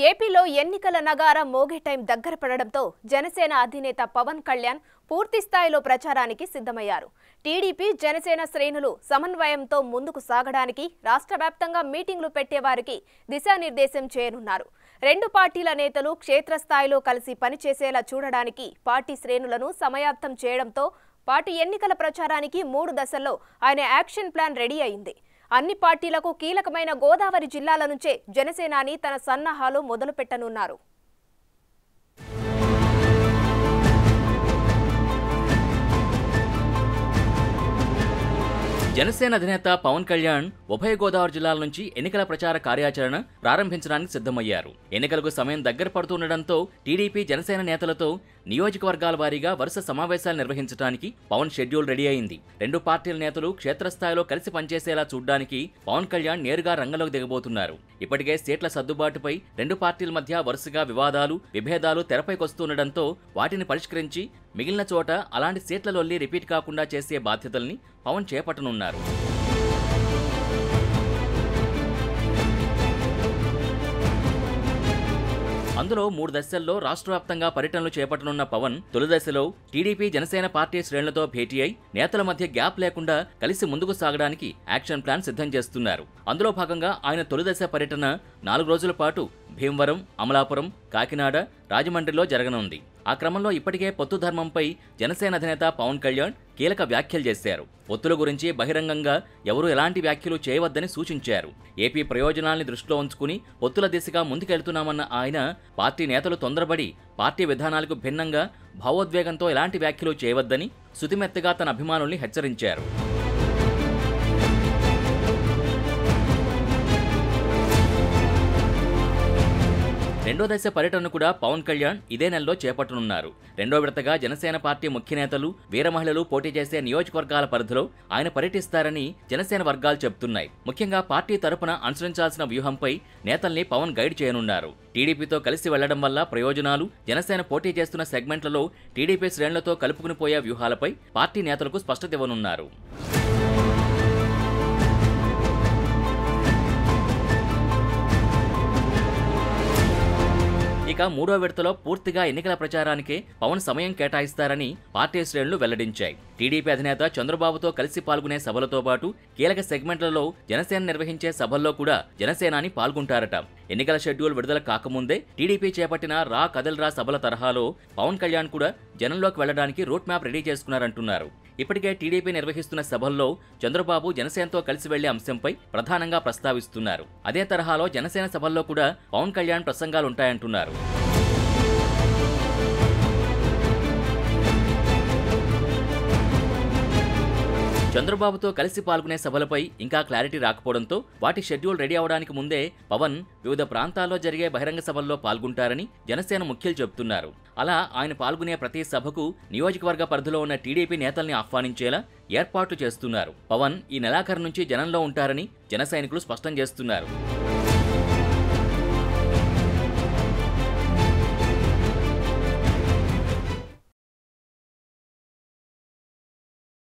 ఏపీలో ఎన్నికల నగారా మోగే టైం దగ్గర పడడంతో జనసేన అధినేత పవన్ కళ్యాణ్ పూర్తి స్థాయిలో ప్రచారానికి సిద్ధమయ్యారు. టీడీపీ జనసేన శ్రేణులు సమన్వయంతో ముందుకు సాగడానికి రాష్ట్ర వ్యాప్తంగా మీటింగ్లు పెట్టేవారికి దిశానిర్దేశం చేయనున్నారు. రెండు పార్టీల నేతలు క్షేత్రస్థాయిలో కలిసి పనిచేసేలా చూడడానికి పార్టీ శ్రేణులను సమాయత్తం చేయడంతో పాటు ఎన్నికల ప్రచారానికి 3 దశల్లో ఆయన యాక్షన్ ప్లాన్ రెడీ అయింది. అన్ని పార్టీలకు కీలకమైన గోదావరి జిల్లాల నుంచే జనసేనాని తన సన్నాహాలు మొదలుపెట్టనున్నారు. జనసేన అధినేత పవన్ కళ్యాణ్ ఉభయ గోదావరి జిల్లాల నుంచి ఎన్నికల ప్రచార కార్యాచరణ ప్రారంభించడానికి సిద్ధమయ్యారు. ఎన్నికలకు సమయం దగ్గర పడుతుండటంతో టీడీపీ జనసేన నేతలతో నియోజకవర్గాల వారీగా వరుస సమావేశాలు నిర్వహించడానికి పవన్ షెడ్యూల్ రెడీ అయింది. రెండు పార్టీల నేతలు క్షేత్రస్థాయిలో కలిసి పనిచేసేలా చూడ్డానికి పవన్ కళ్యాణ్ నేరుగా రంగంలోకి దిగబోతున్నారు. ఇప్పటికే సీట్ల సర్దుబాటుపై రెండు పార్టీల మధ్య వరుసగా వివాదాలు, విభేదాలు తెరపైకొస్తుండటంతో వాటిని పరిష్కరించి మిగిలిన చోట అలాంటి సీట్ల లొల్లి రిపీట్ కాకుండా చేసే బాధ్యతల్ని పవన్ చేపట్టనున్నారు. అందులో 3 దశల్లో రాష్ట్ర వ్యాప్తంగా పర్యటనలు చేపట్టనున్న పవన్ తొలి దశలో టీడీపీ జనసేన పార్టీ శ్రేణులతో భేటీ అయి నేతల మధ్య గ్యాప్ లేకుండా కలిసి ముందుకు సాగడానికి యాక్షన్ ప్లాన్ సిద్ధం చేస్తున్నారు. అందులో భాగంగా ఆయన తొలి దశ పర్యటన 4 రోజుల పాటు భీమవరం, అమలాపురం, కాకినాడ, రాజమండ్రిలో జరగనుంది. ఆ క్రమంలో ఇప్పటికే పొత్తు ధర్మంపై జనసేన అధినేత పవన్ కళ్యాణ్ కీలక వ్యాఖ్యలు చేశారు. పొత్తుల గురించి బహిరంగంగా ఎవరూ ఎలాంటి వ్యాఖ్యలు చేయవద్దని సూచించారు. ఏపీ ప్రయోజనాల్ని దృష్టిలో ఉంచుకుని పొత్తుల దిశగా ముందుకెళ్తున్నామన్న ఆయన పార్టీ నేతలు తొందరపడి పార్టీ విధానాలకు భిన్నంగా భావోద్వేగంతో ఎలాంటి వ్యాఖ్యలు చేయవద్దని సుతిమెత్తగా తన అభిమానుల్ని హెచ్చరించారు. రెండో దశ పర్యటన కూడా పవన్ కళ్యాణ్ ఇదే నెలలో చేపట్టనున్నారు. రెండో విడతగా జనసేన పార్టీ ముఖ్య నేతలు, వీర మహిళలు పోటీ చేసే నియోజకవర్గాల పరిధిలో ఆయన పర్యటిస్తారని జనసేన వర్గాలు చెబుతున్నాయి. ముఖ్యంగా పార్టీ తరపున అనుసరించాల్సిన వ్యూహంపై నేతల్ని పవన్ గైడ్ చేయనున్నారు. టీడీపీతో కలిసి వెళ్లడం వల్ల ప్రయోజనాలు, జనసేన పోటీ చేస్తున్న సెగ్మెంట్లలో టీడీపీ శ్రేణులతో కలుపుకుని పోయే వ్యూహాలపై పార్టీ నేతలకు స్పష్టత ఇవ్వనున్నారు. ఇక మూడో విడతలో పూర్తిగా ఎన్నికల ప్రచారానికే పవన్ సమయం కేటాయిస్తారని పార్టీ శ్రేణులు వెల్లడించాయి. టీడీపీ అధినేత చంద్రబాబుతో కలిసి పాల్గొనే సభలతో పాటు కీలక సెగ్మెంట్లలో జనసేన నిర్వహించే సభల్లో కూడా జనసేనాని పాల్గొంటారట. ఎన్నికల షెడ్యూల్ విడుదల కాకముందే టీడీపీ చేపట్టిన రా కదల్రా సభల తరహాలో పవన్ కళ్యాణ్ కూడా జనంలోకి వెళ్లడానికి రూట్ మ్యాప్ రెడీ చేసుకున్నారంటున్నారు. ఇప్పటికే టీడీపీ నిర్వహిస్తున్న సభల్లో చంద్రబాబు జనసేనతో కలిసి వెళ్లే అంశంపై ప్రధానంగా ప్రస్తావిస్తున్నారు. అదే తరహాలో జనసేన సభల్లో కూడా పవన్ కళ్యాణ్ ప్రసంగాలుంటాయంటున్నారు. చంద్రబాబుతో కలిసి పాల్గొనే సభలపై ఇంకా క్లారిటీ రాకపోవడంతో వాటి షెడ్యూల్ రెడీ అవడానికి ముందే పవన్ వివిధ ప్రాంతాల్లో జరిగే బహిరంగ సభల్లో పాల్గొంటారని జనసేన ముఖ్యులు చెబుతున్నారు. అలా ఆయన పాల్గొనే ప్రతి సభకు నియోజకవర్గ పరిధిలో ఉన్న టీడీపీ నేతల్ని ఆహ్వానించేలా ఏర్పాట్లు చేస్తున్నారు. పవన్ ఈ నెలాఖరు నుంచి జనంలో ఉంటారని జన సైనికులు స్పష్టం చేస్తున్నారు.